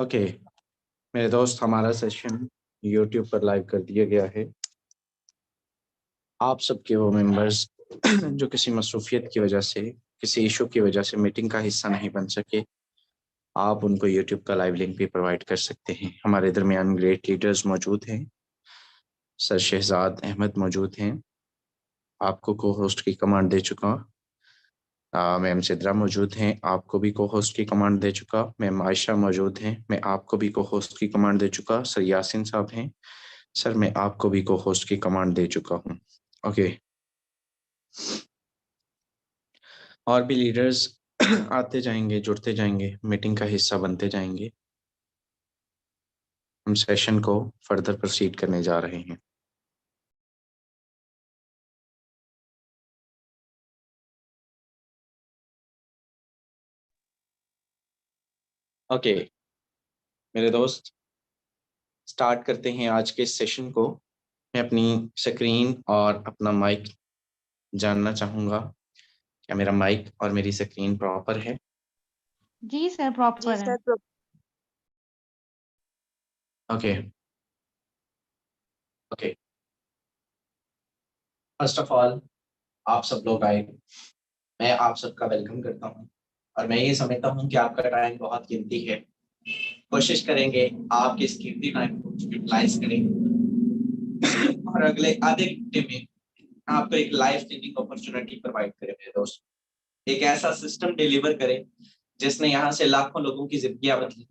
Okay मेरे दोस्त, हमारा सेशन यूट्यूब पर लाइव कर दिया गया है। आप सबके वो मेंबर्स जो किसी मसरूफियत की वजह से, किसी इशू की वजह से मीटिंग का हिस्सा नहीं बन सके, आप उनको यूट्यूब का लाइव लिंक भी प्रोवाइड कर सकते हैं। हमारे दरमियान ग्रेट लीडर्स मौजूद हैं। सर शहजाद अहमद मौजूद हैं, आपको को होस्ट की कमांड दे चुका। मैम सिद्रा मौजूद हैं, आपको भी को होस्ट की कमांड दे चुका। मैम आयशा मौजूद हैं, मैं आपको भी को होस्ट की कमांड दे चुका। सर यासिन साहब हैं, सर मैं आपको भी को होस्ट की कमांड दे चुका हूँ। ओके, और भी लीडर्स आते जाएंगे, जुड़ते जाएंगे, मीटिंग का हिस्सा बनते जाएंगे। हम सेशन को फर्दर प्रोसीड करने जा रहे हैं। ओके मेरे दोस्त, स्टार्ट करते हैं आज के सेशन को। मैं अपनी स्क्रीन और अपना माइक जानना चाहूँगा। क्या मेरा माइक और मेरी स्क्रीन प्रॉपर है? जी सर, प्रॉपर है। Okay okay, first of all आप सब लोग आए, मैं आप सबका वेलकम करता हूँ। और मैं ये समझता हूँ कि आपका टाइम बहुत कीमती है। कोशिश करेंगे आप इस कीमती टाइम को यूटिलाइज करें और अगले आधे घंटे में आपको एक लाइफ चेंजिंग अपॉर्चुनिटी प्रोवाइड करें मेरे दोस्त। एक ऐसा सिस्टम डिलीवर करें जिसने यहाँ से लाखों लोगों की जिंदगियां बदली,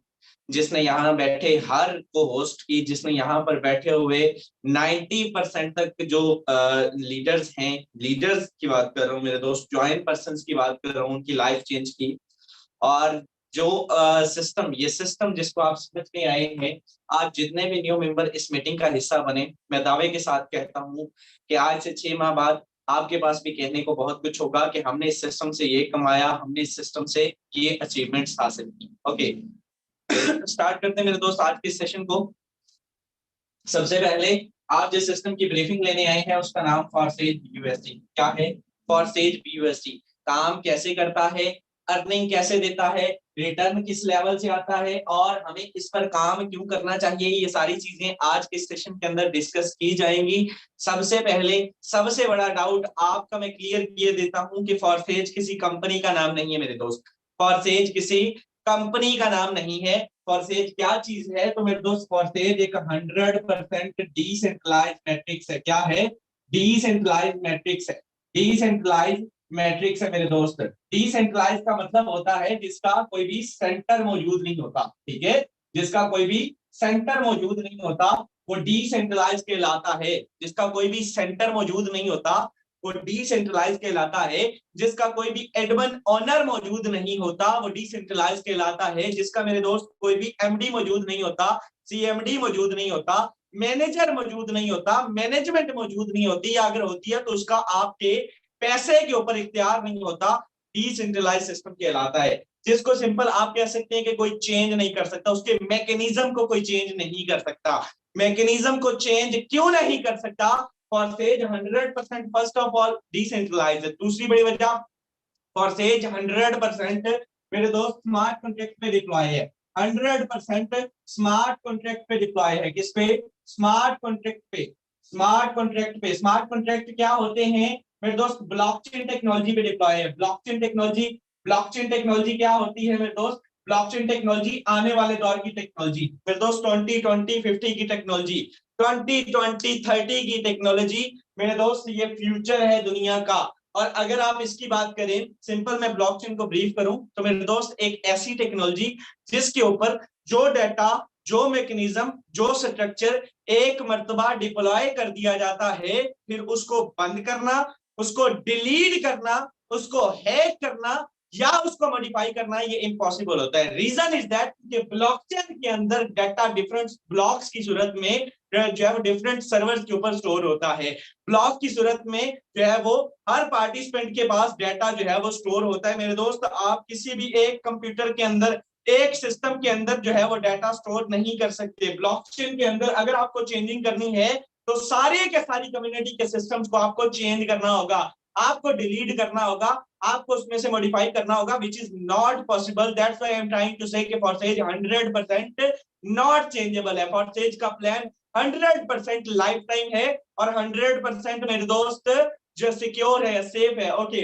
जिसने यहाँ बैठे हर को होस्ट की, जिसने यहाँ पर बैठे हुए 90% तक जो लीडर्स हैं, लीडर्स की बात कर रहा हूँ मेरे दोस्त, ज्वाइन पर्संस की बात कर रहा हूँ, उनकी लाइफ चेंज की। और जो सिस्टम, ये सिस्टम जिसको आप समझ के आए हैं, आज जितने भी न्यू मेंबर इस मीटिंग का हिस्सा बने, मैं दावे के साथ कहता हूँ कि आज से 6 माह बाद आपके पास भी कहने को बहुत कुछ होगा कि हमने इस सिस्टम से ये कमाया, हमने इस सिस्टम से ये अचीवमेंट्स हासिल की। ओके, स्टार्ट करते हैं मेरे दोस्त आज के सेशन को। सबसे पहले आप जिस सिस्टम की ब्रीफिंग लेने आए हैं उसका नाम फॉरसेज यूएसडी। क्या है फॉरसेज यूएसडी? काम कैसे करता है, अर्निंग कैसे देता है, रिटर्न किस लेवल से आता है और हमें इस पर काम क्यों करना चाहिए, ये सारी चीजें आज के सेशन के अंदर डिस्कस की जाएंगी। सबसे पहले सबसे बड़ा डाउट आपका मैं क्लियर किए देता हूं कि फॉरसेज किसी कंपनी का नाम नहीं है मेरे दोस्त। फॉरसेज किसी कंपनी का नाम नहीं है। फॉरसेज क्या चीज है? तो मेरे दोस्त फॉरसेज एक 100% डिसेंट्रलाइज्ड मैट्रिक्स है। क्या है? डिसेंट्रलाइज्ड मैट्रिक्स है। डिसेंट्रलाइज्ड मैट्रिक्स है मेरे दोस्त। डिसेंट्रलाइज का मतलब होता है जिसका कोई भी सेंटर मौजूद नहीं होता। ठीक है, जिसका कोई भी सेंटर मौजूद नहीं होता वो डिसेंट्रलाइज कहलाता है। जिसका कोई भी सेंटर मौजूद नहीं होता वो डिसेंट्रलाइज कहलाता है। जिसका कोई भी एडमिन ऑनर मौजूद नहीं होता वो डिसेंट्रलाइज कहलाता है। जिसका मेरे दोस्त कोई भी एमडी मौजूद नहीं होता, सीएमडी मौजूद नहीं होता, मैनेजर मौजूद नहीं होता, मैनेजमेंट मौजूद नहीं होती, या अगर होती है तो उसका आपके पैसे के ऊपर इख्तियार नहीं होता, डिसेंट्रलाइज सिस्टम कहलाता है। जिसको सिंपल आप कह सकते हैं कि कोई चेंज नहीं कर सकता, उसके मैकेनिज्म को कोई चेंज नहीं कर सकता। मैकेनिज्म को चेंज क्यों नहीं कर सकता? फॉरसेज 100% फर्स्ट ऑफ ऑल डिसेंट्रलाइज है। दूसरी बड़ी वजह, फॉरसेज 100% मेरे दोस्त स्मार्ट कॉन्ट्रैक्ट पे डिप्लॉय है। 100% स्मार्ट कॉन्ट्रैक्ट पे डिप्लॉय है। किस पे? स्मार्ट कॉन्ट्रैक्ट पे। स्मार्ट कॉन्ट्रैक्ट पे। स्मार्ट कॉन्ट्रैक्ट क्या होते हैं मेरे दोस्त? ब्लॉकचेन टेक्नोलॉजी पे डिप्लॉय है। Blockchain technology. ब्लॉकचेन टेक्नोलॉजी क्या होती है मेरे दोस्त? ब्लॉकचेन टेक्नोलॉजी आने वाले दौर की टेक्नोलॉजी मेरे दोस्त। 2020-50 की टेक्नोलॉजी, 2020-30 की टेक्नोलॉजी मेरे दोस्त, ये फ्यूचर है दुनिया का। और अगर आप इसकी बात करें, सिंपल मैं ब्लॉकचेन को ब्रीफ करूं तो मेरे दोस्त एक ऐसी टेक्नोलॉजी जिसके ऊपर जो डाटा, जो मैकेनिज्म, जो स्ट्रक्चर एक मर्तबा डिप्लॉय कर दिया जाता है, फिर उसको बंद करना, उसको डिलीट करना, उसको हैक करना या उसको मॉडिफाई करना, ये इम्पॉसिबल होता है। रीजन इज दैट कि ब्लॉकचेन के अंदर डाटा डिफरेंट ब्लॉक्स की सूरत में जो है वो डिफरेंट सर्वर्स के ऊपर स्टोर होता है। ब्लॉक की सूरत में जो है वो हर पार्टिसिपेंट के पास डाटा जो है वो स्टोर होता है मेरे दोस्त। आप किसी भी एक कंप्यूटर के अंदर, एक सिस्टम के अंदर जो है वो डाटा स्टोर नहीं कर सकते। ब्लॉकचेन के अंदर अगर आपको चेंजिंग करनी है तो सारे के सारी कम्युनिटी के सिस्टम्स को आपको चेंज करना होगा। आपको डिलीट करना होगा, आपको उसमें से मॉडिफाई करना होगा, which is not possible. That's why I am trying to say कि फॉरसेज 100% नॉट चेंजेबल है। फॉरसेज का प्लान 100% लाइफ टाइम है और 100% मेरे दोस्त जो सिक्योर है, सेफ है। ओके,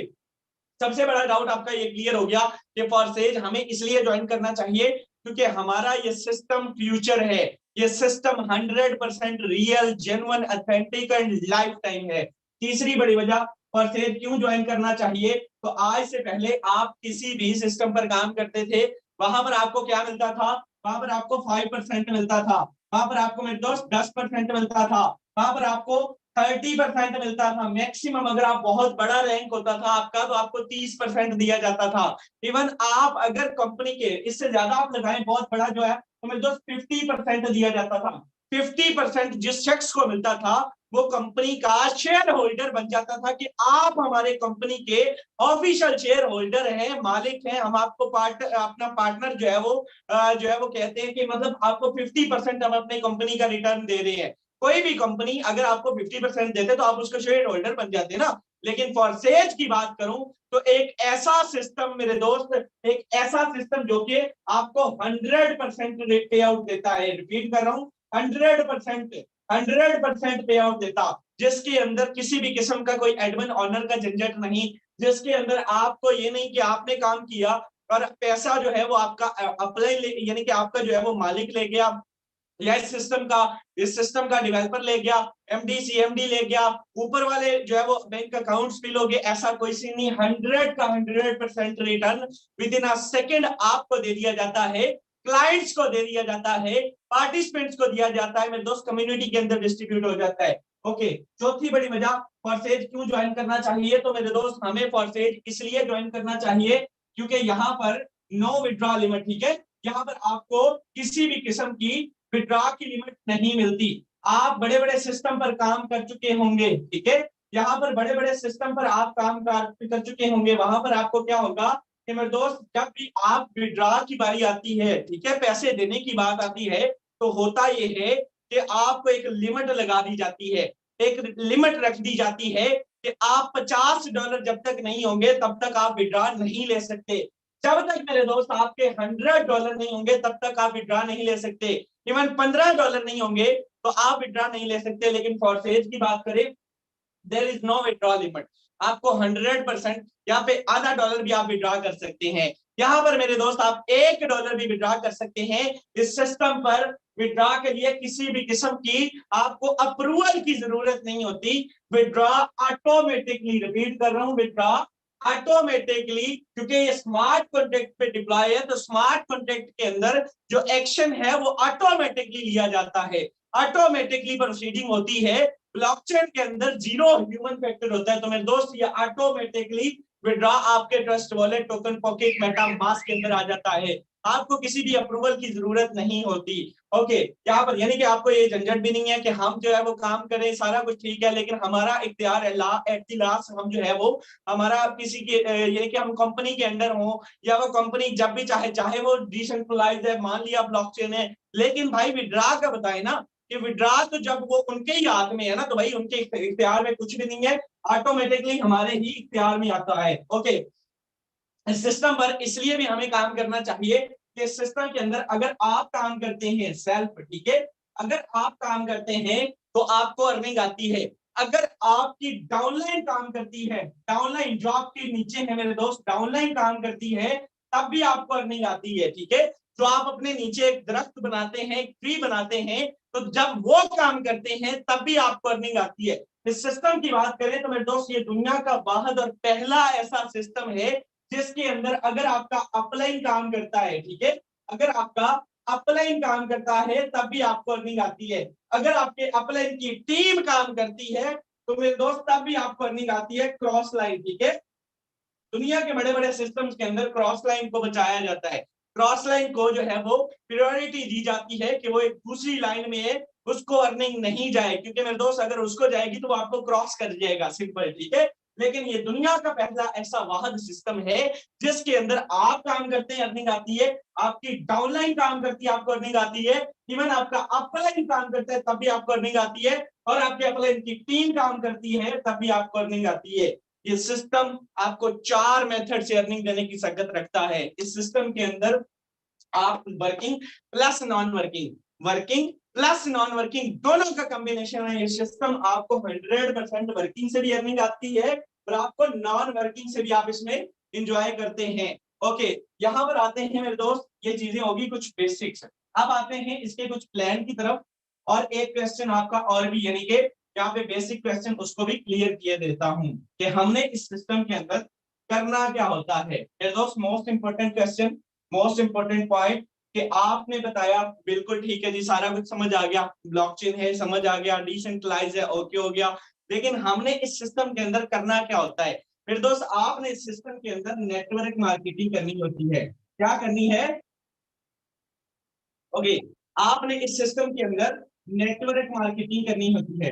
सबसे बड़ा डाउट आपका ये क्लियर हो गया कि फॉरसेज हमें इसलिए ज्वाइन करना चाहिए क्योंकि हमारा ये सिस्टम फ्यूचर है, ये system 100% real, genuine, authentic and life time है। तीसरी बड़ी वजह फॉरसेज क्यों ज्वाइन करना चाहिए, तो आज से पहले आप किसी भी सिस्टम पर काम करते थे, वहां पर आपको क्या मिलता था, वहां पर आपको 5% मिलता था, वहां पर आपको मेरे दोस्त 10% मिलता था, वहां पर आपको 30% मिलता था मैक्सिमम। अगर आप बहुत बड़ा रैंक होता था आपका तो आपको 30% दिया जाता था। इवन आप अगर कंपनी के इससे ज्यादा आप लगाएं बहुत बड़ा जो है तो मेरे दोस्त 50% दिया जाता था। 50% जिस शख्स को मिलता था वो कंपनी का शेयर होल्डर बन जाता था कि आप हमारे कंपनी के ऑफिशियल शेयर होल्डर हैं, मालिक हैं, हम आपको अपना पार्टनर जो है वो कहते हैं कि मतलब आपको 50% हम अपने कंपनी का रिटर्न दे रहे हैं। कोई भी कंपनी अगर आपको 50% देते तो आप उसका शेयर होल्डर बन जाते ना। लेकिन फॉरसेज की बात करूं तो एक ऐसा सिस्टम मेरे दोस्त, एक ऐसा सिस्टम जो कि आपको 100% पे आउट देता है। रिपीट कर रहा हूं, 100% पे आउट देता, जिसके अंदर किसी भी किस्म का कोई एडमिन ऑनर का झंझट नहीं, जिसके अंदर आपको ये नहीं कि आपने काम किया और पैसा जो है वो आपका अप्लाई यानी कि आपका जो है वो मालिक ले गया या इस सिस्टम का डेवलपर ले गया, एमडी सीएमडी ले गया, ऊपर वाले जो है वो बैंक अकाउंट्स भी लोगे, ऐसा कोई सीन नहीं। 100% return with in a second आपको दे दिया जाता है, क्लाइंट्स को दे दिया जाता है, पार्टिसिपेंट्स को दिया जाता है, मेरे दोस्त कम्युनिटी के अंदर डिस्ट्रीब्यूट हो जाता है। ओके, चौथी बड़ी वजह फॉरसेज क्यों ज्वाइन करना चाहिए, तो मेरे दोस्त हमें फॉरसेज इसलिए ज्वाइन करना चाहिए क्योंकि यहाँ पर नो विड्रॉ लिमिट, ठीक है, यहाँ पर आपको किसी भी किस्म की विड्रॉ की लिमिट नहीं मिलती। आप बड़े बड़े सिस्टम पर काम कर चुके होंगे, ठीक है, यहाँ पर बड़े बड़े सिस्टम पर आप काम कर चुके होंगे, वहां पर आपको क्या होगा कि मेरे दोस्त जब भी आप विड्रॉ की बारी आती है, ठीक है, पैसे देने की बात आती है, तो होता ये है कि आपको एक लिमिट लगा दी जाती है, एक लिमिट रख दी जाती है कि आप $50 जब तक नहीं होंगे तब तक आप विड्रॉ नहीं ले सकते। जब तक मेरे दोस्त आपके $100 नहीं होंगे तब तक आप विड्रॉ नहीं ले सकते। इवन $15 नहीं होंगे तो आप विड्रॉ नहीं ले सकते। लेकिन फॉरसेज की बात करें, there is no withdraw limit, आपको 100% यहाँ पे आधा डॉलर भी आप विड्रॉ कर सकते हैं। यहाँ पर मेरे दोस्त आप $1 भी विड्रॉ कर सकते हैं। इस सिस्टम पर विड्रॉ के लिए किसी भी किस्म की आपको अप्रूवल की जरूरत नहीं होती। विड्रॉ ऑटोमेटिकली, रिपीट कर रहा हूं, विड्रॉ ऑटोमेटिकली, क्योंकि ये स्मार्ट कॉन्ट्रैक्ट पे डिप्लॉय है, तो स्मार्ट कॉन्ट्रैक्ट के अंदर जो एक्शन है वो ऑटोमेटिकली लिया जाता है, ऑटोमेटिकली प्रोसीडिंग होती है। ब्लॉकचेन के अंदर जीरो ह्यूमन फैक्टर होता है। तो मेरे दोस्त ये ऑटोमेटिकली विड्रॉ आपके trust wallet, token pocket, MetaMask के अंदर आ जाता है, आपको किसी भी अप्रूवल की जरूरत नहीं होती। ओके, यहाँ पर यानी कि आपको ये झंझट भी नहीं है कि हम जो है वो काम करें, सारा कुछ ठीक है, लेकिन हमारा इख्तियार है ला एट द लास्ट, हम जो है वो हमारा किसी के यानी कि हम कंपनी के अंडर हो, या वो कंपनी जब भी चाहे वो डिसेंट्रलाइज है, मान लिया ब्लॉकचेन है, लेकिन भाई विड्रॉ का बताए ना कि विड्रॉ तो जब वो उनके ही हाथ में है ना, तो भाई उनके इख्तियार में कुछ भी नहीं है, ऑटोमेटिकली हमारे ही इख्तियार में आता है। ओके, इस सिस्टम पर इसलिए भी हमें काम करना चाहिए कि इस सिस्टम के अंदर अगर आप काम करते हैं सेल्फ, ठीक है, अगर आप काम करते हैं तो आपको अर्निंग आती है। अगर आपकी डाउनलाइन काम करती है, डाउनलाइन जो आपके नीचे है मेरे दोस्त, डाउनलाइन काम करती है, तब भी आपको अर्निंग आती है, ठीक है। जो आप अपने नीचे एक दरख्त बनाते हैं, एक ट्री बनाते हैं, तो जब वो काम करते हैं तब भी आपको अर्निंग आती है। इस सिस्टम की बात करें तो मेरे दोस्त ये दुनिया का वाहिद और पहला ऐसा सिस्टम है जिसके अंदर अगर आपका अपलाइन काम करता है, ठीक है, अगर आपका अपलाइन काम करता है तब भी आपको अर्निंग आती है। अगर आपके अपलाइन की टीम काम करती है तो मेरे दोस्त तब भी आपको अर्निंग आती है। क्रॉस लाइन, ठीक है, दुनिया के बड़े बड़े सिस्टम्स के अंदर क्रॉस लाइन को बचाया जाता है। क्रॉस लाइन को जो है वो प्रायोरिटी दी जाती है कि वो एक दूसरी लाइन में है, उसको अर्निंग नहीं जाए, क्योंकि मेरे दोस्त अगर उसको जाएगी तो वो आपको क्रॉस कर जाएगा, सिंपल, ठीक है। लेकिन ये दुनिया का पहला ऐसा वाहिद सिस्टम है जिसके अंदर आप काम करते हैं, अर्निंग आती है, आपकी डाउनलाइन काम करती है, आपको अर्निंग आती है, इवन आपका अपलाइन काम करता है तब भी आपको अर्निंग आती है, और आपके अपलाइन की टीम काम करती है तब भी आपको अर्निंग आती है। ये सिस्टम आपको 4 मेथड से अर्निंग देने की सकत रखता है। इस सिस्टम के अंदर आप working plus non working, working plus non working दोनों का कॉम्बिनेशन है। ये सिस्टम आपको 100% वर्किंग से भी अर्निंग आती है और आपको नॉन वर्किंग से भी आप इसमें एंजॉय करते हैं। ओके, यहां पर आते हैं मेरे दोस्त, ये चीजें होगी कुछ बेसिक्स। अब आते हैं इसके कुछ प्लान की तरफ, और एक क्वेश्चन आपका और भी, यानी कि यहाँ पे बेसिक क्वेश्चन उसको भी क्लियर किए देता हूं कि हमने इस सिस्टम के अंदर करना क्या होता है। मेरे दोस्त most important question, most important point, कि आपने बताया बिल्कुल ठीक है जी, सारा कुछ समझ आ गया, ब्लॉकचेन है समझ आ गया, डिसेंट्रलाइज है ओके हो गया, लेकिन हमने इस सिस्टम के अंदर करना क्या होता है। फिर दोस्त आपने इस सिस्टम के अंदर नेटवर्क मार्केटिंग करनी होती है। क्या करनी है? ओके, आपने इस सिस्टम के अंदर नेटवर्क मार्केटिंग करनी होती है।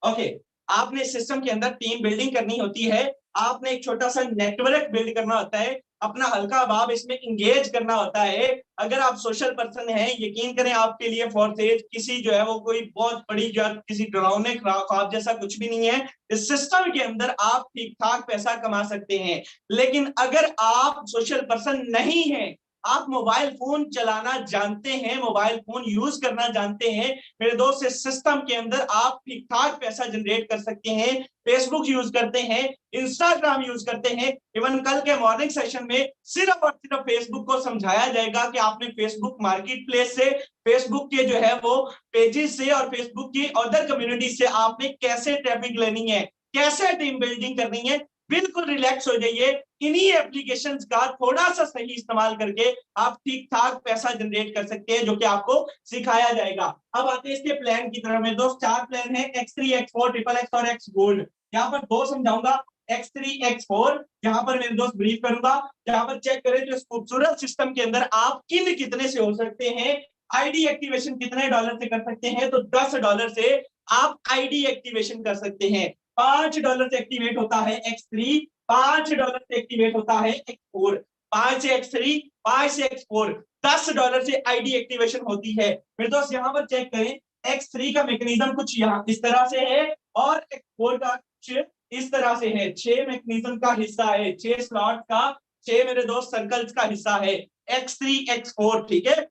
ओके, आपने सिस्टम के अंदर टीम बिल्डिंग करनी होती है, आपने एक छोटा सा नेटवर्क बिल्ड करना होता है, अपना हल्का भाव इसमें इंगेज करना होता है। अगर आप सोशल पर्सन हैं, यकीन करें आपके लिए फॉरसेज किसी जो है वो कोई बहुत बड़ी जो किसी डरावने ख्वाब जैसा कुछ भी नहीं है। इस सिस्टम के अंदर आप ठीक ठाक पैसा कमा सकते हैं। लेकिन अगर आप सोशल पर्सन नहीं है, आप मोबाइल फोन चलाना जानते हैं, मोबाइल फोन यूज करना जानते हैं, मेरे दोस्त इस सिस्टम के अंदर आप ठीक ठाक पैसा जनरेट कर सकते हैं। फेसबुक यूज करते हैं, इंस्टाग्राम यूज करते हैं, इवन कल के मॉर्निंग सेशन में सिर्फ और सिर्फ फेसबुक को समझाया जाएगा कि आपने फेसबुक मार्केट प्लेस से, फेसबुक के जो है वो पेजेस से और फेसबुक की अदर कम्युनिटी से आपने कैसे ट्रैफिक लेनी है, कैसे टीम बिल्डिंग करनी है। बिल्कुल रिलैक्स हो जाइए, इन्हीं एप्लीकेशंस का थोड़ा सा सही इस्तेमाल करके आप ठीक ठाक पैसा जनरेट कर सकते हैं, जो कि आपको सिखाया जाएगा। अब आते हैं इसके प्लान की तरफ। मेरे दोस्त 4 प्लान है, X3, X4, XXX और X गोल्ड। यहाँ पर 2 समझाऊंगा, X3, X4 यहाँ पर मेरे दोस्त ब्रीफ करूंगा। यहाँ पर चेक करें तो इस खूबसूरत सिस्टम के अंदर आप किन कितने से हो सकते हैं, आईडी एक्टिवेशन कितने डॉलर से कर सकते हैं, तो $10 से आप आईडी एक्टिवेशन कर सकते हैं। $5 से एक्टिवेट होता है X3, $5 से एक्टिवेट होता है X4, 5 से X3, 5 से X4, $10 से आईडी एक्टिवेशन होती है। फिर दोस्त यहाँ पर चेक करें, X3 का मैकेनिज्म कुछ यहाँ इस तरह से है और X4 का कुछ इस तरह से है। 6 मैकेनिज्म का हिस्सा है, 6 स्लॉट का, 6 मेरे दोस्त सर्कल्स का हिस्सा है X3, X4, ठीक है।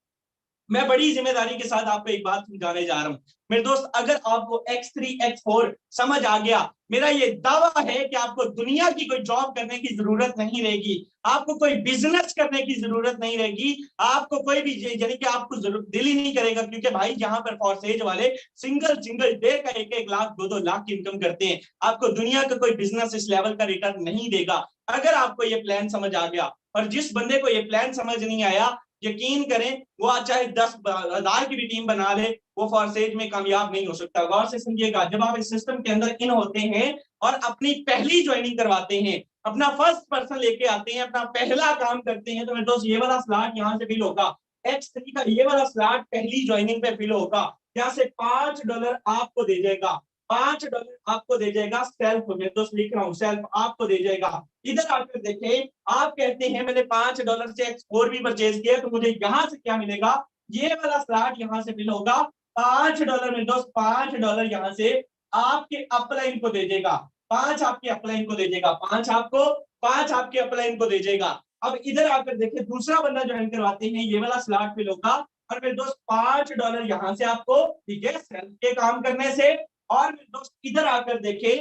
मैं बड़ी जिम्मेदारी के साथ आपको एक बात समझाने जा रहा हूं मेरे दोस्त, अगर आपको X3, X4 समझ आ गया, मेरा ये दावा है कि आपको दुनिया की कोई जॉब करने की जरूरत नहीं रहेगी, आपको कोई बिजनेस करने की जरूरत नहीं रहेगी, आपको कोई भी यानी कि आपको दिल ही नहीं करेगा, क्योंकि भाई यहाँ पर फॉरसेज वाले सिंगल डे का 1-1 लाख 2-2 लाख की इनकम करते हैं। आपको दुनिया का कोई बिजनेस इस लेवल का रिटर्न नहीं देगा। अगर आपको ये प्लान समझ आ गया, और जिस बंदे को ये प्लान समझ नहीं आया, यकीन करें वो आज चाहे 10,000 की भी टीम बना ले, वो फॉरसेज में कामयाब नहीं हो सकता। गौर से समझिएगा, जब आप इस सिस्टम के अंदर इन होते हैं और अपनी पहली ज्वाइनिंग करवाते हैं, अपना फर्स्ट पर्सन लेके आते हैं, अपना पहला काम करते हैं, तो मेरे दोस्त ये वाला स्लॉट यहाँ से फिल होगा, X3 का ये वाला स्लॉट पहली ज्वाइनिंग पे फिल होगा। यहाँ से $5 आपको दे जाएगा, $5 आपको दे जाएगा सेल्फ, मैं दोस्त लिख रहा हूँ, सेल्फ आपको दे जाएगा। इधर आकर देखें, आप कहते हैं मैंने $5 से X4 भी परचेज किया, तो मुझे यहां से क्या मिलेगा, ये वाला स्लॉट यहां से फिल होगा, $5 में दोस्त, $5 यहां से आपके अपलाइन को दे देगा, 5 आपके अपलाइन को दे देगा, 5 आपको, 5 आपके अपलाइन को दे देगा। अब इधर आकर देखिए, दूसरा बंदा ज्वाइन करवाते हैं, ये वाला स्लॉट फिल होगा, और मेरे दोस्त $5 यहां से आपको, ठीक है, सेल्फ के काम करने से। और मेरे दोस्त इधर आकर देखे,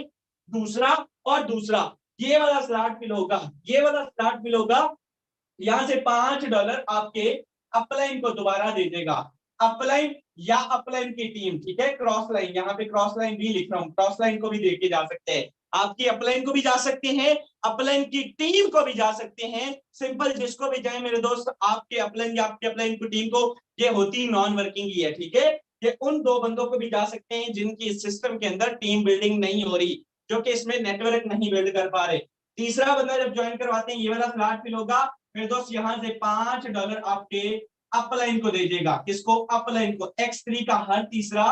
दूसरा और दूसरा, ये वाला स्लॉट फिल होगा, ये वाला स्लॉट फिल होगा, यहां से $5 आपके अपलाइन को दोबारा दे देगा। अपलाइन या अपलाइन की टीम, ठीक है, क्रॉस लाइन, यहाँ पे क्रॉस लाइन भी लिख रहा हूँ, क्रॉस लाइन को भी देके जा सकते हैं, आपकी अपलाइन को भी जा सकते हैं, अपलाइन की टीम को भी जा सकते हैं, सिंपल जिसको भी जाए मेरे दोस्त, आपके अपलाइन या आपके अपलाइन की टीम को, ये होती नॉन वर्किंग ही है, ठीक है। ये उन 2 बंदों को भी जा सकते हैं जिनकी इस सिस्टम के अंदर टीम बिल्डिंग नहीं हो रही, जो कि इसमें नेटवर्क नहीं बिल्ड कर पा रहे। तीसरा बंदा जब ज्वाइन करवाते हैं, ये वाला स्लॉट फिल होगा, मेरे दोस्त यहां से $5 आपके अपलाइन को दे देगा, किसको, अपलाइन को, X3 का हर तीसरा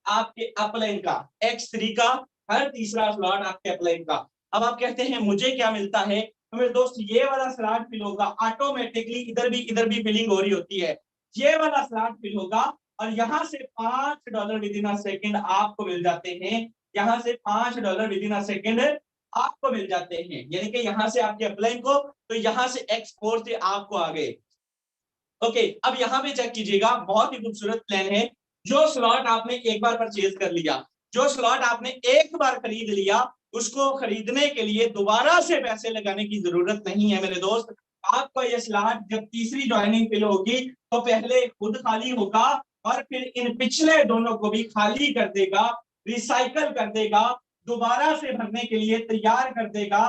आपके अपलाइन का, X3 का हर तीसरा स्लॉट आपके अपलाइन का। अब आप कहते हैं मुझे क्या मिलता है, तो मेरे दोस्त ये वाला स्लॉट फिल होगा ऑटोमेटिकली, इधर भी फिलिंग हो रही होती है, ये वाला स्लॉट फिल होगा, और यहाँ से $5 विद इन अ सेकेंड आपको मिल जाते हैं, यहाँ से $5 विद इन अ सेकेंड आपको मिल जाते हैं, यानी कि यहाँ से आपके अपलाइन को, तो यहाँ से X4 से आपको आ गए। ओके, अब यहाँ पे चेक कीजिएगा, बहुत ही खूबसूरत प्लान है। जो स्लॉट आपने एक बार परचेज कर लिया, जो स्लॉट आपने एक बार खरीद लिया, उसको खरीदने के लिए दोबारा से पैसे लगाने की जरूरत नहीं है मेरे दोस्त। आपको ये स्लॉट जब तीसरी ज्वाइनिंग फिल होगी तो पहले खुद खाली होगा और फिर इन पिछले दोनों को भी खाली कर देगा, रिसाइकल कर देगा, दोबारा से भरने के लिए तैयार कर देगा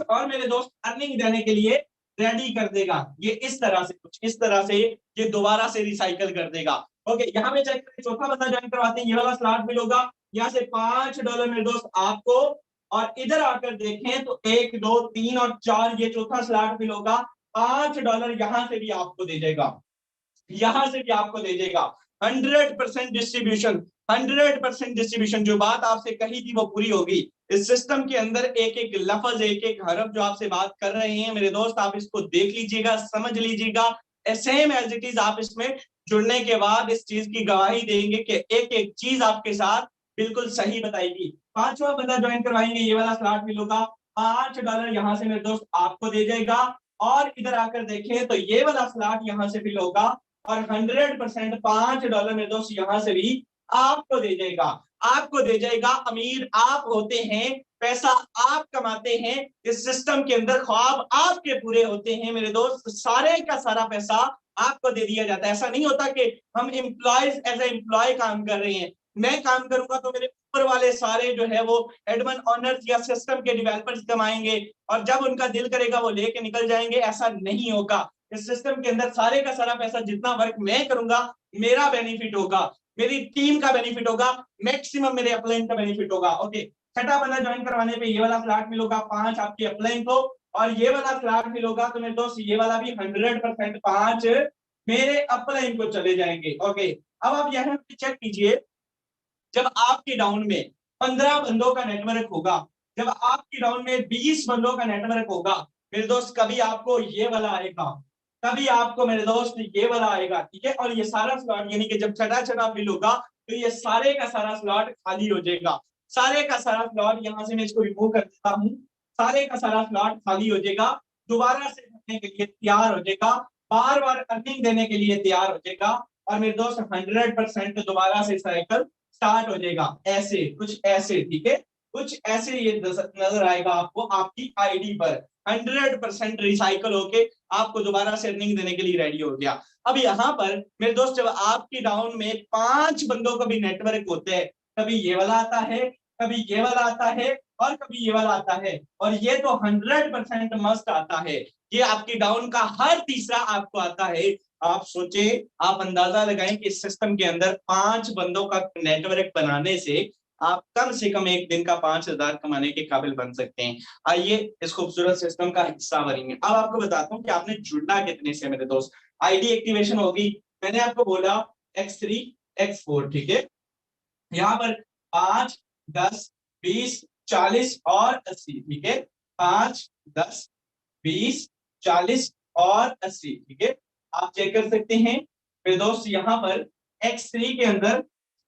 और मेरे दोस्त अर्निंग देने के लिए रेडी कर देगा। ये इस तरह से, कुछ इस तरह से ये दोबारा से रिसाइकल कर देगा। ओके, यहाँ पे चेक करें, चौथा बंदा ज्वाइन करवाते हैं, ये वाला स्लॉट भी होगा, यहाँ से $5 मेरे दोस्त आपको, और इधर आकर देखें तो 1 2 3 और 4 ये चौथा स्लॉट भी होगा, $5 यहाँ से भी आपको दे देगा, यहां से भी आपको दे देगा। 100% डिस्ट्रीब्यूशन, 100% डिस्ट्रीब्यूशन। जो बात आपसे कही थी वो पूरी होगी। इस सिस्टम के अंदर एक एक लफ्ज, एक एक हरफ जो आपसे बात कर रहे हैं मेरे दोस्त, आप इसको देख लीजिएगा, समझ लीजिएगा, सेम एज इट इज आप इसमें जुड़ने के बाद इस चीज की गवाही देंगे कि एक एक चीज आपके साथ बिल्कुल सही बताएगी। पांचवा बंदा ज्वाइन करवाएंगे, ये वाला स्लॉट भी होगा, $5 यहाँ से मेरे दोस्त आपको दे जाएगा। और इधर आकर देखें तो ये वाला स्लॉट यहाँ से फिल होगा और 100% $5 मेरे दोस्त यहाँ से भी आपको दे जाएगा, आपको दे जाएगा। अमीर आप होते हैं, पैसा आप कमाते हैं, इस सिस्टम के अंदर ख्वाब आपके पूरे होते हैं मेरे दोस्त, सारे का सारा पैसा आपको दे दिया जाता है। ऐसा नहीं होता कि हम एम्प्लॉयज एज ए एम्प्लॉय काम कर रहे हैं, मैं काम करूंगा तो मेरे ऊपर वाले सारे जो है वो एडमिन ऑनर्स या सिस्टम के डेवलपर्स कमाएंगे और जब उनका दिल करेगा वो लेके निकल जाएंगे। ऐसा नहीं होगा। इस सिस्टम के अंदर सारे का सारा पैसा, जितना वर्क मैं करूंगा मेरा बेनिफिट होगा, मेरी टीम का बेनिफिट होगा, मैक्सिमम मेरे अपलाइन का बेनिफिट होगा। ओके, छठा बंदा ज्वाइन करवाने पे ये वाला स्लॉट मिलेगा 5 आपके अपलाइन को, और ये वाला स्लॉट मिलेगा तो मेरे दोस्त ये वाला भी 100% 5 मेरे अपलाइन को चले जाएंगे। ओके, अब आप यहाँ पे चेक कीजिए, जब आपके डाउन में 15 बंदों का नेटवर्क होगा, जब आपके डाउन में 20 बंदों का नेटवर्क होगा मेरे दोस्त, कभी आपको ये वाला आएगा, कभी आपको मेरे दोस्त ये वाला आएगा, ठीक है। और ये सारा स्लॉट, यानी कि जब छठा फिल होगा तो ये सारे का सारा स्लॉट खाली हो जाएगा, सारे का सारा स्लॉट, यहाँ से मैं इसको रिमूव कर देता हूँ, सारे का सारा स्लॉट खाली हो जाएगा, दोबारा से भरने के लिए तैयार हो जाएगा, बार बार अर्निंग देने के लिए तैयार हो जाएगा और मेरे दोस्त 100% दोबारा से साइकिल स्टार्ट हो जाएगा। ऐसे कुछ ऐसे, ठीक है, कुछ ऐसे ये नजर आएगा आपको आपकी आईडी पर, 100% रिसाइकल होके आपको दोबारा से अर्निंग देने के लिए रेडी हो गया। अब यहाँ पर मेरे दोस्त, जब आपकी डाउन में 5 बंदों का भी नेटवर्क होते हैं, कभी ये वाला आता है, कभी ये वाला आता है और कभी ये वाला आता है, और ये तो 100% मस्ट आता है, ये आपकी डाउन का हर तीसरा आपको आता है। आप सोचे, आप अंदाजा लगाएं कि इस सिस्टम के अंदर 5 बंदों का नेटवर्क बनाने से आप कम से कम एक दिन का 5,000 कमाने के काबिल बन सकते हैं। आइए इस खूबसूरत सिस्टम का हिस्सा बनेंगे। अब आपको बताता हूँ कि आपने जुड़ना कितने से मेरे दोस्त। आईडी एक्टिवेशन होगी, मैंने आपको बोला X3 X4, ठीक है। यहाँ पर 5 10 20 40 और 80, ठीक है, 5 10 20 40 और 80, ठीक है। आप चेक कर सकते हैं मेरे दोस्त, यहाँ पर X3 के अंदर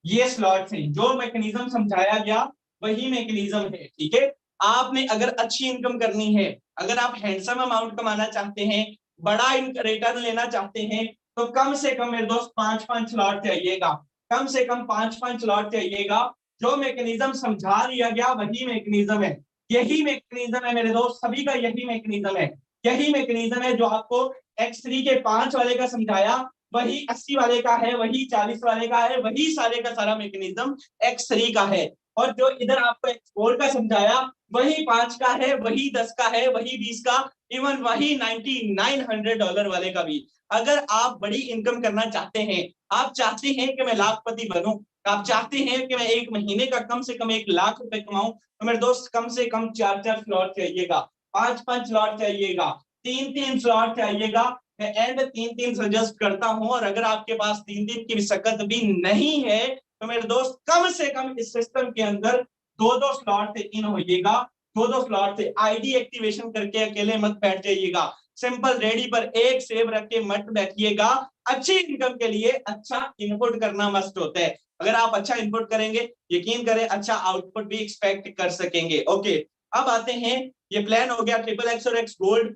ये स्लॉट्स हैं, जो मैकेनिज्म समझाया गया वही मैकेनिज्म है, ठीक है। आपने अगर अच्छी इनकम करनी है, अगर आप हैंडसम अमाउंट कमाना चाहते हैं, बड़ा रिटर्न लेना चाहते हैं, तो कम से कम मेरे दोस्त 5-5 स्लॉट चाहिएगा, कम से कम 5-5 स्लॉट चाहिएगा। जो मैकेनिज्म समझा दिया गया वही मैकेनिज्म है, यही मैकेनिज्म है मेरे दोस्त, सभी का यही मैकेनिज्म है, यही मैकेनिज्म है। जो आपको X3 के 5 वाले का समझाया वही 80 वाले का है, वही 40 वाले का है, वही सारे का सारा मैकेनिज्म X3 का है। और जो इधर आपको X4 का समझाया वही 5 का है, वही 10 का है, वही 20 का, इवन वही $9,900 वाले का भी। अगर आप बड़ी इनकम करना चाहते हैं, आप चाहते हैं कि मैं लाखपति बनूं, आप चाहते हैं कि मैं एक महीने का कम से कम 1 लाख रुपए कमाऊं, तो मेरे दोस्त कम से कम 4-4 स्लॉट चाहिएगा, 5-5 स्लॉट चाहिएगा, 3-3 स्लॉट चाहिएगा। मैं एंड 3-3 सजेस्ट करता हूं, और अगर आपके पास 3-3 की शकत भी नहीं है तो मेरे दोस्त कम से कम इस सिस्टम के अंदर 2-2 स्लॉट से इन होइएगा, 2-2 स्लॉट से। आईडी एक्टिवेशन करके अकेले मत बैठ जाइएगा, सिंपल रेडी पर एक सेव रख के मत बैठिएगा। अच्छी इनकम के लिए अच्छा इनपुट करना मस्ट होता है। अगर आप अच्छा इनपुट करेंगे, यकीन करें अच्छा आउटपुट भी एक्सपेक्ट कर सकेंगे। ओके, अब आते हैं, ये प्लान हो गया XXX और X गोल्ड।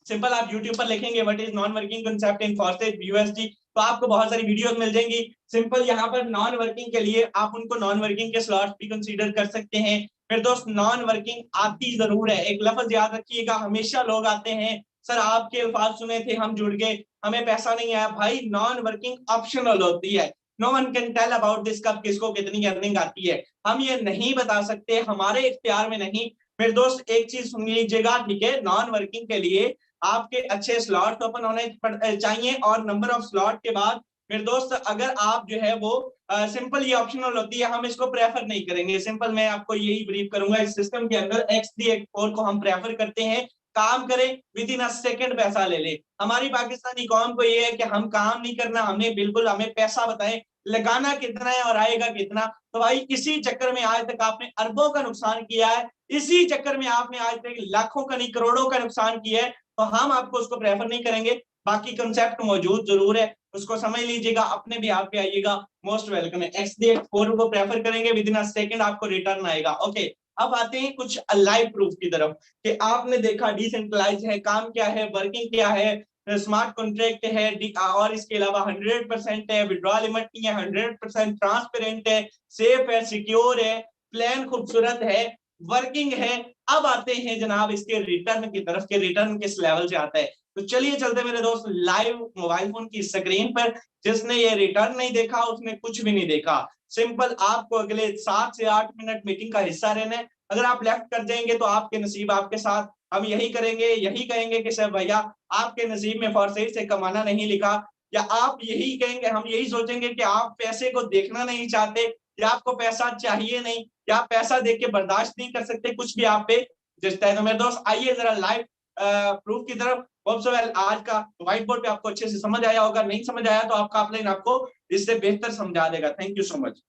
सिंपल आप YouTube पर लिखेंगे what is non working concept in forex USD, तो आपको बहुत सारी वीडियोस मिल जाएंगी। सिंपल यहाँ पर नॉन वर्किंग के लिए आप उनको नॉन वर्किंग के स्लॉट्स भी कंसीडर कर सकते हैं। फिर दोस्त नॉन वर्किंग आती जरूर है, एक लफ्ज याद रखिएगा, हमेशा लोग आते हैं सर आपके अल्फाज सुने थे हम जुड़ गए हमें पैसा नहीं आया। भाई नॉन वर्किंग ऑप्शनल होती है, no one can tell about this कब किसको कितनी अर्निंग आती है, हम ये नहीं बता सकते, हमारे इख्तियार में नहीं। मेरे दोस्त एक चीज सुन लीजिएगा, ठीक है, नॉन वर्किंग के लिए आपके अच्छे स्लॉट ओपन होने चाहिए और नंबर ऑफ स्लॉट के बाद मेरे दोस्त अगर आप जो है वो सिंपल ये ऑप्शनल होती है, हम इसको प्रेफर नहीं करेंगे। सिंपल मैं आपको यही ब्रीफ करूंगा, इस सिस्टम के अंदर XD4 को हम प्रेफर करते हैं, काम करें विद इन अ सेकंड पैसा ले ले। हमारी पाकिस्तानी कौम को ये है कि हम काम नहीं करना, हमें बिल्कुल हमें पैसा बताएं लगाना कितना है और आएगा कितना। तो भाई इसी चक्कर में आज तक आपने अरबों का नुकसान किया है, इसी चक्कर में आपने आज तक लाखों का नहीं करोड़ों का नुकसान किया है, तो हम आपको उसको प्रेफर नहीं करेंगे। बाकी कंसेप्ट मौजूद जरूर है, उसको समझ लीजिएगा, अपने भी आप पे आइएगा, मोस्ट वेलकम है। XD4 को प्रेफर करेंगे विद इन अ सेकंड आपको रिटर्न आएगा। ओके, अब आते हैं कुछ लाइव प्रूफ की तरफ कि आपने देखा डिसेंट्रलाइज है, काम क्या है, वर्किंग क्या है, स्मार्ट कॉन्ट्रैक्ट है और इसके अलावा 100% है, विड्रॉल लिमिट नहीं है, 100% ट्रांसपेरेंट है, सेफ है, सिक्योर है, प्लान खूबसूरत है, वर्किंग है। अब आते हैं जनाब इसके रिटर्न की तरफ के रिटर्न किस लेवल से आता है। तो चलिए चलते मेरे दोस्त लाइव मोबाइल फोन की स्क्रीन पर, जिसने ये रिटर्न नहीं देखा उसने कुछ भी नहीं देखा। सिंपल आपको अगले 7 से 8 मिनट मीटिंग का हिस्सा रहना है, अगर आप लेफ्ट कर जाएंगे तो आपके नसीब आपके साथ, हम यही करेंगे, यही कहेंगे कि सर भैया आपके नसीब में फॉरसेज से कमाना नहीं लिखा, या आप यही कहेंगे, हम यही सोचेंगे कि आप पैसे को देखना नहीं चाहते, या आपको पैसा चाहिए नहीं, या आप पैसा देख के बर्दाश्त नहीं कर सकते, कुछ भी आप पे जचता है। तो मेरे दोस्त आइए जरा लाइव प्रूफ की तरफ। आज का व्हाइट बोर्ड पे आपको अच्छे से समझ आया होगा, नहीं समझ आया तो आपका अपलाइन आपको इससे बेहतर समझा देगा। Thank you so much.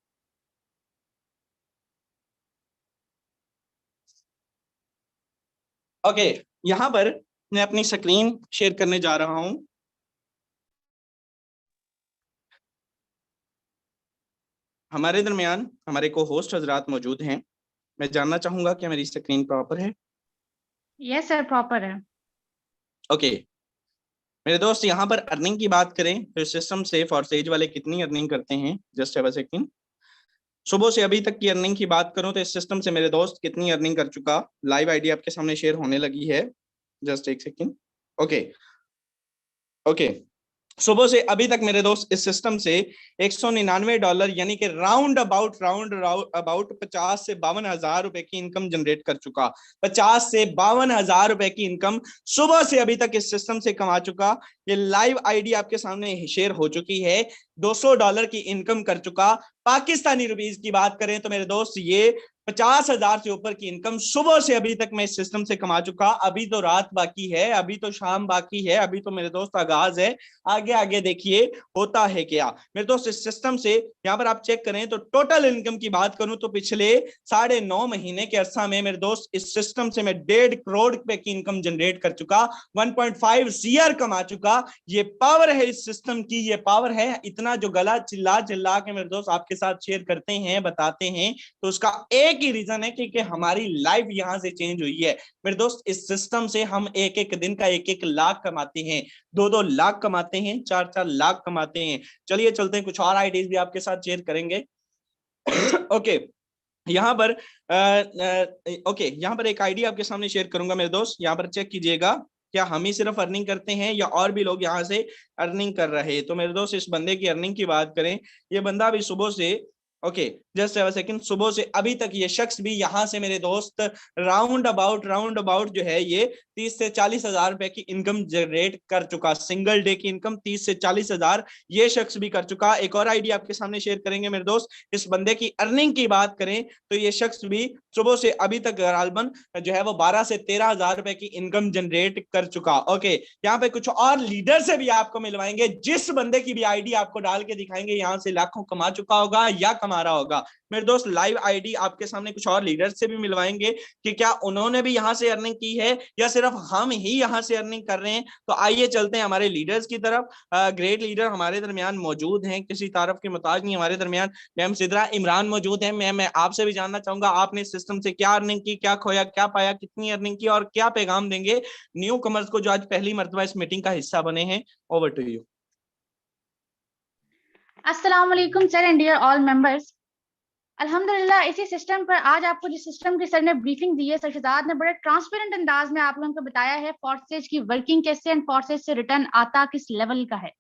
Okay, यहां पर मैं अपनी स्क्रीन शेयर करने जा रहा हूं। हमारे दरमियान हमारे को होस्ट हजरात मौजूद हैं, मैं जानना चाहूंगा कि मेरी स्क्रीन प्रॉपर है? यस सर, प्रॉपर है। ओके मेरे दोस्त, यहाँ पर अर्निंग की बात करें तो सिस्टम से फॉरसेज वाले कितनी अर्निंग करते हैं, जस्ट हैव अ सेकंड। सुबह से अभी तक की अर्निंग की बात करूं तो इस सिस्टम से मेरे दोस्त कितनी अर्निंग कर चुका, लाइव आईडी आपके सामने शेयर होने लगी है, जस्ट एक सेकंड। ओके ओके, सुबह से अभी तक मेरे दोस्त इस सिस्टम से $199 यानी कि राउंड अबाउट 50 से 52 रुपए की इनकम जनरेट कर चुका। 50 से 52 रुपए की इनकम सुबह से अभी तक इस सिस्टम से कमा चुका। ये लाइव आईडी आपके सामने शेयर हो चुकी है, $200 की इनकम कर चुका। पाकिस्तानी रुपीज की बात करें तो मेरे दोस्त ये 50,000 से ऊपर की इनकम सुबह से अभी तक मैं इस सिस्टम से कमा चुका। अभी तो रात बाकी है, अभी तो शाम बाकी है, अभी तो मेरे दोस्त आगाज है, आगे आगे देखिए होता है क्या। मेरे दोस्त इस सिस्टम से यहाँ पर आप चेक करें तो टोटल इनकम की बात करूं तो पिछले 9.5 महीने के अरसा में मेरे दोस्त इस सिस्टम से मैं 1.5 करोड़ रुपए की इनकम जनरेट कर चुका, 1.5 CR कमा चुका। ये पावर है इस सिस्टम की, ये पावर है। इतना जो गला चिल्ला चिल्ला के मेरे दोस्त आपके साथ शेयर करते हैं, बताते हैं, तो उसका एक ही रीजन है कि हमारी लाइफ यहां से चेंज हुई है। मेरे दोस्त इस सिस्टम से हम एक एक दिन का 1-1 लाख कमाते हैं, 2-2 लाख कमाते हैं, 4-4 लाख कमाते हैं। चलिए चलते हैं, कुछ और आइडियाज भी आपके साथ शेयर करेंगे। ओके यहाँ पर यहाँ पर एक आइडिया आपके सामने शेयर करूंगा मेरे दोस्त, यहाँ पर चेक कीजिएगा क्या हम ही सिर्फ अर्निंग करते हैं या और भी लोग यहाँ से अर्निंग कर रहे हैं। तो मेरे दोस्त इस बंदे की अर्निंग की बात करें, ये बंदा अभी सुबह से जस्ट सेकंड, सुबह से अभी तक ये शख्स भी यहाँ से मेरे दोस्त राउंड अबाउट जो है ये 30 से 40 हजार रुपए की इनकम जनरेट कर चुका। सिंगल डे की इनकम 30 से 40 हजार ये शख्स भी कर चुका। एक और आइडिया आपके सामने शेयर करेंगे मेरे दोस्त, इस बंदे की अर्निंग की बात करें तो ये शख्स भी सुबह से अभी तक गालबन जो है वो 12 से 13 हजार रुपए की इनकम जनरेट कर चुका। ओके, यहाँ पे कुछ और लीडर से भी आपको मिलवाएंगे, जिस बंदे की भी आईडी आपको डाल के दिखाएंगे यहाँ से लाखों कमा चुका होगा या मारा होगा। मेरे दोस्त लाइव आईडी आपके सामने कुछ और लीडर्स से भी मिलवाएंगे कि क्या उन्होंने भी यहाँ से अर्निंग की है या सिर्फ हम ही यहाँ से अर्निंग कर रहे हैं। तो आइए चलते हैं हमारे लीडर्स की तरफ। ग्रेट लीडर हमारे दरमियान मौजूद हैं, किसी तारफ के मुताज नहीं, हमारे दरमियान मैम सिद्रा इमरान मौजूद है। मैं आपसे भी जानना चाहूंगा आपने इस सिस्टम से क्या अर्निंग की, क्या खोया, क्या पाया, कितनी अर्निंग की और क्या पैगाम देंगे न्यू कमर्स को जो आज पहली मर्तबा इस मीटिंग का हिस्सा बने हैं। Over to you. अस्सलाम वालेकुम sir and dear all members. अल्हम्दुलिल्लाह इसी सिस्टम पर आज आपको जिस सिस्टम की सर ने ब्रीफिंग दी है, सर शहजाद ने बड़े ट्रांसपेरेंट अंदाज में आप लोगों को बताया है फॉर्सेज की वर्किंग कैसे एंड फॉर्सेज से रिटर्न आता किस लेवल का है।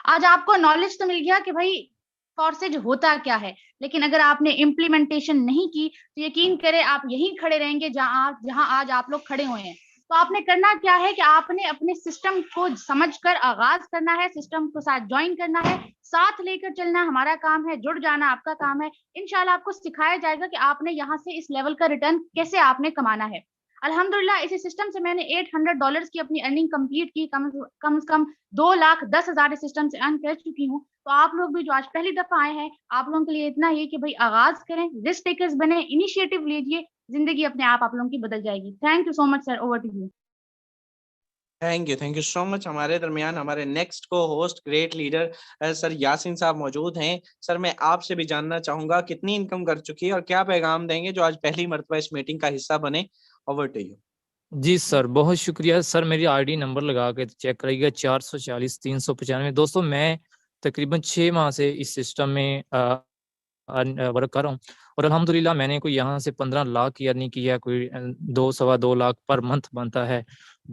आज आपको नॉलेज तो मिल गया कि भाई फॉर्सेज होता क्या है, लेकिन अगर आपने इम्प्लीमेंटेशन नहीं की तो यकीन करें आप यहीं खड़े रहेंगे जहां आज आप लोग खड़े हुए हैं। तो आपने करना क्या है कि आपने अपने सिस्टम को समझकर आगाज करना है, सिस्टम को साथ ज्वाइन करना है, साथ लेकर चलना हमारा काम है, जुड़ जाना आपका काम है। इंशाल्लाह आपको सिखाया जाएगा कि आपने यहाँ से इस लेवल का रिटर्न कैसे आपने कमाना है। अल्हम्दुलिल्लाह इसी सिस्टम से मैंने $800 की अपनी अर्निंग कंप्लीट की, कम से कम 2,10,000 इस सिस्टम से अर्न कर चुकी हूँ। तो आप लोग भी जो आज पहली दफा आए हैं, आप लोगों के लिए इतना ही कि भाई आगाज करें, रिस्क टेकर्स बने, इनिशिएटिव लीजिए, जिंदगी अपने आप लोगों की बदल जाएगी। Thank you so much sir, over to you. Thank you so much. हमारे दरमियान हमारे नेक्स्ट को host great leader sir Yasin साहब मौजूद हैं। सर मैं आपसे भी जानना चाहूंगा कितनी इनकम कर चुकी है और क्या पैगाम देंगे जो आज पहली मर्तबा इस मीटिंग का हिस्सा बने। Over to you. जी सर, बहुत शुक्रिया सर। मेरी आईडी नंबर लगा के चेक करिएगा 440-395। दोस्तों मैं तकरीबन 6 माह से इस सिस्टम में वर्क कर रहा हूँ और अल्हम्दुलिल्लाह मैंने कोई यहाँ से 15 लाख की अर्निंग की है, कोई 2-2.25 लाख पर मंथ बनता है।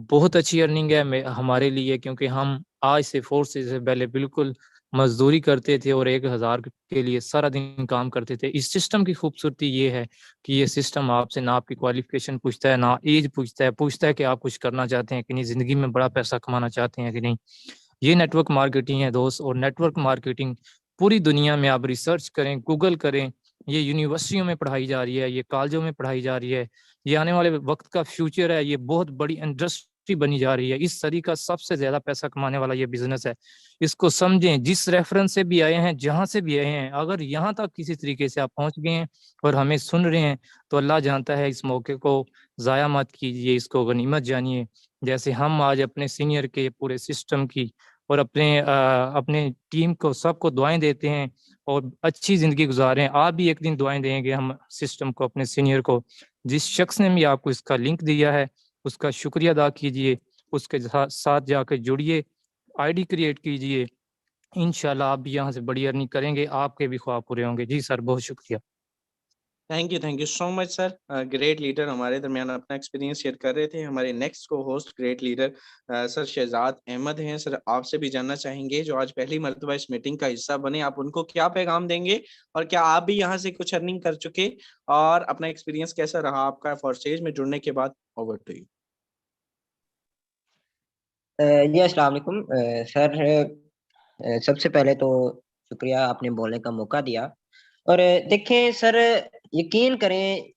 बहुत अच्छी अर्निंग है हमारे लिए, क्योंकि हम आज से 4 से पहले बिल्कुल मजदूरी करते थे और 1,000 के लिए सारा दिन काम करते थे। इस सिस्टम की खूबसूरती ये है कि ये सिस्टम आपसे ना आपकी क्वालिफिकेशन पूछता है, ना एज पूछता है कि आप कुछ करना चाहते हैं कि नहीं, जिंदगी में बड़ा पैसा कमाना चाहते हैं कि नहीं। ये नेटवर्क मार्केटिंग है दोस्त, और नेटवर्क मार्केटिंग पूरी दुनिया में आप रिसर्च करें, गूगल करें, ये यूनिवर्सिटियों में पढ़ाई जा रही है, ये कॉलेजों में पढ़ाई जा रही है, ये आने वाले वक्त का फ्यूचर है, ये बहुत बड़ी इंडस्ट्री बनी जा रही है। इस सदी का सबसे ज्यादा पैसा कमाने वाला ये बिजनेस है। इसको समझें, जिस रेफरेंस से भी आए हैं, जहां से भी आए हैं, अगर यहाँ तक किसी तरीके से आप पहुंच गए हैं और हमें सुन रहे हैं तो अल्लाह जानता है। इस मौके को जाया मत कीजिए, इसको गनीमत जानिए। जैसे हम आज अपने सीनियर के पूरे सिस्टम की और अपने टीम को सबको दुआएं देते हैं और अच्छी जिंदगी गुजारें। आप भी एक दिन दुआएं देंगे हम सिस्टम को, अपने सीनियर को। जिस शख्स ने भी आपको इसका लिंक दिया है उसका शुक्रिया अदा कीजिए, उसके साथ जाकर जुड़िए, आईडी क्रिएट कीजिए। इंशाल्लाह आप भी यहाँ से बड़ी अर्निंग करेंगे, आपके भी ख्वाब पूरे होंगे। जी सर, बहुत शुक्रिया। Thank you so much sir. Great leader हमारे दरमियान अपना एक्सपीरियंस शेयर कर रहे थे। हमारे नेक्स्ट को host great leader sir Shahzad Ahmed हैं। सर आपसे भी जानना चाहेंगे जो आज पहली मर्तबा इस मीटिंग का हिस्सा बने, आप उनको क्या पैगाम देंगे और क्या आप भी यहाँ से कुछ अर्निंग कर चुके और अपना एक्सपीरियंस कैसा रहा आपका फॉर्सेज में जुड़ने के बाद। Over to you. जी अस्सलाम वालेकुम सर। सबसे पहले तो शुक्रिया आपने बोलने का मौका दिया। और देखें सर, यकीन करें,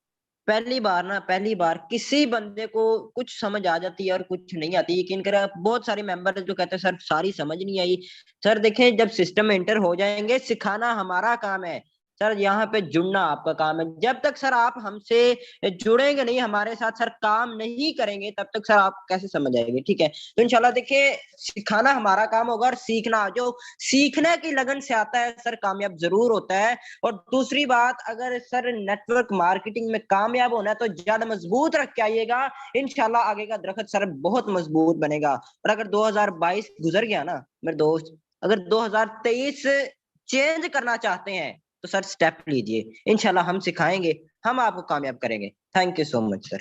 पहली बार किसी बंदे को कुछ समझ आ जाती है और कुछ नहीं आती। यकीन करें, बहुत सारे मेंबर जो कहते हैं सर सारी समझ नहीं आई। सर देखें, जब सिस्टम में एंटर हो जाएंगे, सिखाना हमारा काम है सर, यहाँ पे जुड़ना आपका काम है। जब तक सर आप हमसे जुड़ेंगे नहीं, हमारे साथ सर काम नहीं करेंगे, तब तक सर आप कैसे समझ आएंगे। ठीक है, तो इंशाल्लाह देखिए, सिखाना हमारा काम होगा और सीखना, जो सीखने की लगन से आता है सर कामयाब जरूर होता है। और दूसरी बात, अगर सर नेटवर्क मार्केटिंग में कामयाब होना है तो ज्यादा मजबूत रख के आइएगा, इंशाल्लाह आगे का दरख्त सर बहुत मजबूत बनेगा। और अगर 2022 गुजर गया ना मेरे दोस्त, अगर 2023 चेंज करना चाहते हैं तो सर स्टेप लीजिए, इंशाल्लाह हम सिखाएंगे, हम आपको कामयाब करेंगे। Thank you so much sir.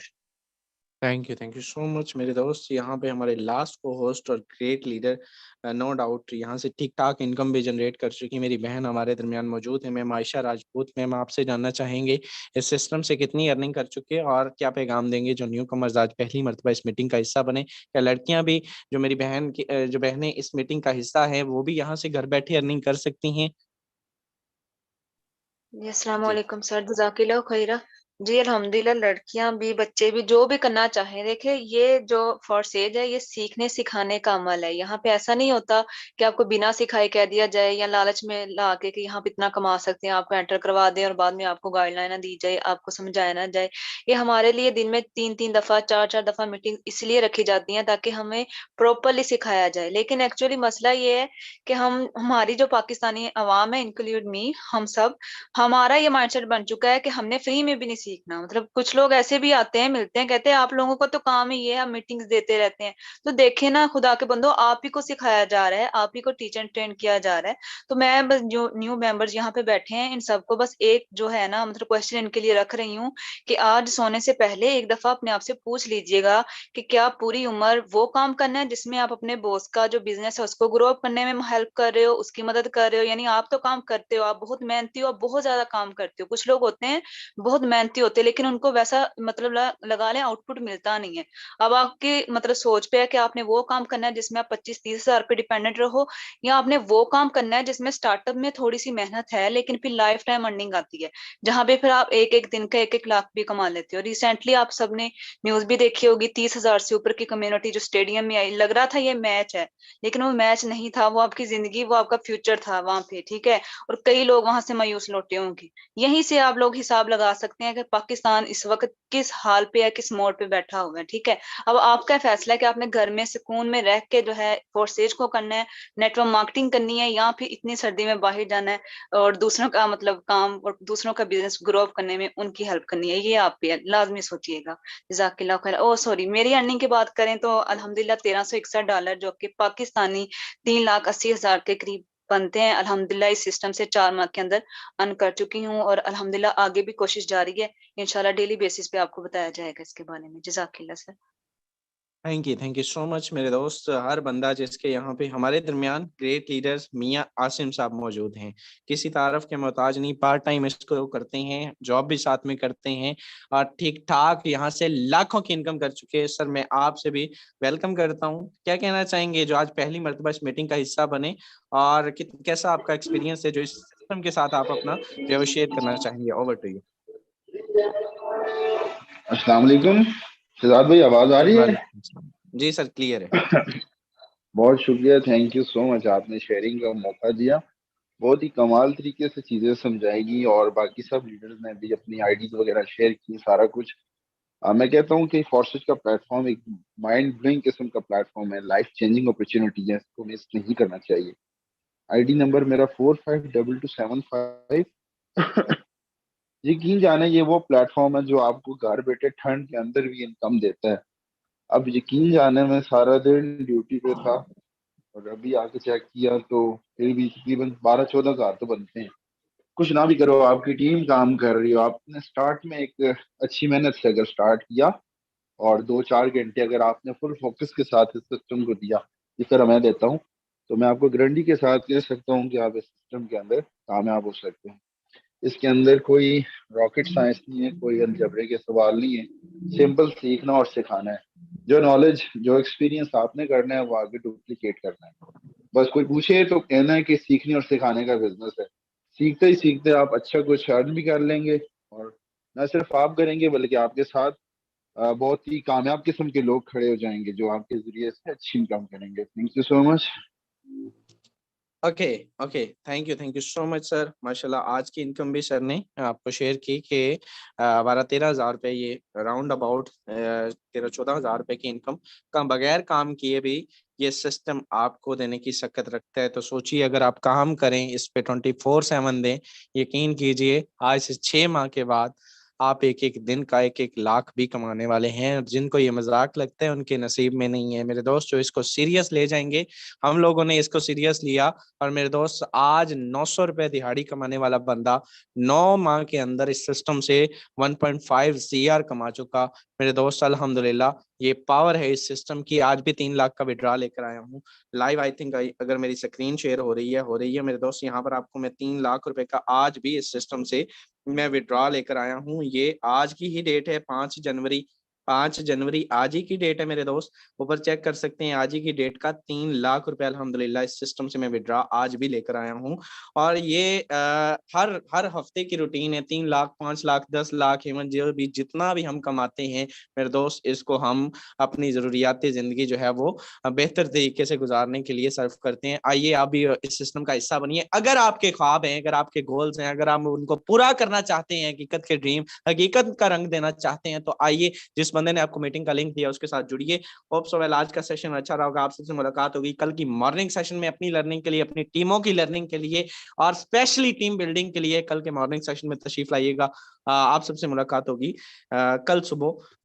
Thank you so much मेरे दोस्त। यहाँ पे हमारे लास्ट को होस्ट और ग्रेट लीडर नो डाउट यहाँ से ठीक ठाक इनकम भी जनरेट कर चुकी मेरी बहन हमारे दरमियान मौजूद है, मैम आयशा राजपूत। मैम आपसे जानना चाहेंगे इस सिस्टम से कितनी अर्निंग कर चुके हैं और क्या पैगाम देंगे जो न्यू कमर्स आज पहली मरतबा इस मीटिंग का हिस्सा बने। क्या लड़कियां भी, जो मेरी बहन की जो बहनें इस मीटिंग का हिस्सा है, वो भी यहाँ से घर बैठे अर्निंग कर सकती हैं। अस्सलाम वालेकुम सर, जज़ाकिल्लाह खैरा। जी अल्हम्दुलिल्लाह, लड़कियां भी बच्चे भी जो भी करना चाहें, देखिए ये जो फॉरसेज है ये सीखने सिखाने का अमल है। यहाँ पे ऐसा नहीं होता कि आपको बिना सिखाए कह दिया जाए या लालच में ला के कि यहाँ पे इतना कमा सकते हैं, आपको एंटर करवा दें और बाद में आपको गाइडलाइन ना दी जाए, आपको समझाया ना जाए। ये हमारे लिए दिन में 3-3 दफा 4-4 दफा मीटिंग इसलिए रखी जाती है ताकि हमें प्रॉपरली सिखाया जाए। लेकिन एक्चुअली मसला ये है कि हमारी जो पाकिस्तानी अवाम है, इंक्लूड मी, हम सब, हमारा ये माइंडसेट बन चुका है कि हमने फ्री में भी नहीं सीखना। मतलब कुछ लोग ऐसे भी आते हैं, मिलते हैं, कहते हैं आप लोगों को तो काम ही ये है, हम मीटिंग्स देते रहते हैं। तो देखे ना, खुदा के बंदो, आप ही को सिखाया जा रहा है, आप ही को टीच एंड ट्रेन किया जा रहा है। तो मैं बस जो न्यू मेंबर्स यहाँ पे बैठे हैं इन सबको बस एक जो है ना, मतलब क्वेश्चन इनके लिए रख रही हूँ कि आज सोने से पहले एक दफा अपने आप से पूछ लीजिएगा कि क्या पूरी उम्र वो काम करना है जिसमें आप अपने बॉस का जो बिजनेस है उसको ग्रो अप करने में हेल्प कर रहे हो, उसकी मदद कर रहे हो। यानी आप तो काम करते हो, आप बहुत मेहनती हो, आप बहुत ज्यादा काम करते हो। कुछ लोग होते हैं बहुत मेहनती होते हैं लेकिन उनको वैसा मतलब लगा लें आउटपुट मिलता नहीं है। अब आपकी मतलब सोच पे है कि आपने वो काम करना है जिसमें आप 25-30 हजार पे डिपेंडेंट रहो, या आपने वो काम करना है जिसमें स्टार्टअप में थोड़ी सी मेहनत है लेकिन फिर लाइफ टाइम अर्निंग आती है, जहां पे फिर आप एक एक दिन का 1-1 लाख भी कमा लेते हो। रिसेंटली आप सबने न्यूज भी देखी होगी, 30 हजार से ऊपर की कम्युनिटी जो स्टेडियम में आई, लग रहा था ये मैच है लेकिन वो मैच नहीं था, वो आपकी जिंदगी, वो आपका फ्यूचर था वहां पे, ठीक है। और कई लोग वहां से मायूस लौटे होंगे। यहीं से आप लोग हिसाब लगा सकते हैं कि पाकिस्तान इस वक्त किस हाल पे है, किस मोड़ पे बैठा हुआ है, ठीक है। अब आपका फैसला है कि आपने घर में सुकून में रह के जो है फोर्सेज को करना है, नेटवर्क मार्केटिंग करनी है, या फिर इतनी सर्दी में बाहर जाना है और दूसरों का मतलब काम और दूसरों का बिजनेस ग्रो अप करने में उनकी हेल्प करनी है। ये आप पे है, लाजमी सोचिएगा। जज़ाकिल्लाह खैर। ओ सॉरी, मेरी अर्निंग की बात करें तो अल्हम्दुलिल्लाह $1361 जो कि पाकिस्तानी 3,80,000 के करीब बनते हैं, अल्हम्दुलिल्लाह इस सिस्टम से 4 माह के अंदर अर्न कर चुकी हूँ और अल्हम्दुलिल्लाह आगे भी कोशिश जारी है। इंशाल्लाह डेली बेसिस पे आपको बताया जाएगा इसके बारे में। जज़ाकिल्लाह sir. Thank you so much मेरे दोस्त। हर बंदा जिसके यहाँ पे हमारे दरमियान ग्रेट लीडर्स मियाँ आसिम साहब मौजूद हैं, किसी तारफ के मोहताज नहीं, पार्ट टाइम इसको करते हैं, जॉब भी साथ में करते हैं और ठीक ठाक यहाँ से लाखों की इनकम कर चुके हैं। सर मैं आपसे भी वेलकम करता हूँ। क्या कहना चाहेंगे जो आज पहली मर्तबा इस मीटिंग का हिस्सा बने, और कैसा आपका एक्सपीरियंस है जो इस सिस्टम के साथ आप अपना जो है वो शेयर करना चाहेंगे? Over to you. अस्सलाम वालेकुम शहजाद भाई, आवाज आ रही है? जी सर, क्लियर है। बहुत शुक्रिया, थैंक यू सो मच, आपने शेयरिंग का मौका दिया। बहुत ही कमाल तरीके से चीजें समझाएगी और बाकी सब लीडर्स ने भी अपनी आइडियाज वगैरह शेयर की, सारा कुछ। मैं कहता हूँ कि फोर्सेज का प्लेटफॉर्म एक माइंड ब्लोइंग किस्म का प्लेटफॉर्म है, लाइफ चेंजिंग अपॉर्चुनिटी है, इसको मिस नहीं करना चाहिए। आईडी नंबर मेरा 452275। यकीन जाने ये वो प्लेटफॉर्म है जो आपको घर बैठे ठंड के अंदर भी इनकम देता है। अब यकीन जाने में सारा दिन ड्यूटी पे था और अभी आके चेक किया तो फिर भी तकरीबन 12-14 हजार तो बनते हैं। कुछ ना भी करो, आपकी टीम काम कर रही हो, आपने स्टार्ट में एक अच्छी मेहनत से अगर स्टार्ट किया और 2-4 घंटे अगर आपने फुल फोकस के साथ इस सिस्टम को दिया जिस तरह मैं देता हूँ, तो मैं आपको गारंटी के साथ कह सकता हूँ कि आप इस सिस्टम के अंदर कामयाब हो सकते हैं। इसके अंदर कोई रॉकेट साइंस नहीं है, कोई अलजबरे के सवाल नहीं है, सिंपल सीखना और सिखाना है। जो नॉलेज जो एक्सपीरियंस आपने करना है वो आगे डुप्लीकेट करना है। बस कोई पूछे तो कहना है कि सीखने और सिखाने का बिजनेस है। सीखते ही सीखते आप अच्छा कुछ अर्न भी कर लेंगे और न सिर्फ आप करेंगे बल्कि आपके साथ बहुत ही कामयाब किस्म के लोग खड़े हो जाएंगे जो आपके जरिए से अच्छी इनकम करेंगे। Thank you so much. Okay okay, thank you so much sir. माशाल्लाह आज की इनकम भी सर ने आपको शेयर की कि 12-13 हजार रुपये, ये राउंड अबाउट 13-14 हजार रुपये की इनकम का बगैर काम किए भी ये सिस्टम आपको देने की सकत रखता है। तो सोचिए अगर आप काम करें इस पे 24/7 दें, यकीन कीजिए आज से 6 माह के बाद आप एक एक दिन का 1-1 लाख भी कमाने वाले हैं। जिनको ये मजाक लगता है उनके नसीब में नहीं है मेरे दोस्त, जो इसको सीरियस ले जाएंगे। हम लोगों ने इसको सीरियस लिया और मेरे दोस्त आज 900 रुपए दिहाड़ी कमाने वाला बंदा 9 माह के अंदर इस सिस्टम से 1.5 CR कमा चुका। मेरे दोस्त अल्हम्दुलिल्लाह ये पावर है इस सिस्टम की। आज भी 3 लाख का विड्रॉ लेकर आया हूँ लाइव। आई थिंक अगर मेरी स्क्रीन शेयर हो रही है मेरे दोस्त, यहाँ पर आपको मैं 3 लाख रुपए का आज भी इस सिस्टम से मैं विड्रॉ लेकर आया हूँ। ये आज की ही डेट है 5 जनवरी 5 जनवरी आज ही की डेट है मेरे दोस्त, ऊपर चेक कर सकते हैं। आज ही की डेट का 3 लाख रुपए अल्हम्दुलिल्लाह इस सिस्टम से मैं विड्रॉ आज भी लेकर आया हूँ। और ये हर हफ्ते की रूटीन है। 3 लाख, 5 लाख, 10 लाख, हेमंत जो भी जितना भी हम कमाते हैं मेरे दोस्त, इसको हम अपनी जरूरियात जिंदगी जो है वो बेहतर तरीके से गुजारने के लिए सर्व करते हैं। आइए आप भी इस सिस्टम का हिस्सा बनिए। अगर आपके ख्वाब हैं, अगर आपके गोल्स हैं, अगर आप उनको पूरा करना चाहते हैं, हकीकत के ड्रीम हकीकत का रंग देना चाहते हैं, तो आइए, जिस बंदे ने आपको मीटिंग का लिंक दिया उसके साथ जुड़िए। होप सो वेल आज का सेशन अच्छा रहा होगा। आप सबसे मुलाकात होगी कल की मॉर्निंग सेशन में अपनी लर्निंग के लिए, अपनी टीमों की लर्निंग के लिए और स्पेशली टीम बिल्डिंग के लिए। कल के मॉर्निंग सेशन में तशरीफ लाइएगा। आप सबसे मुलाकात होगी कल सुबह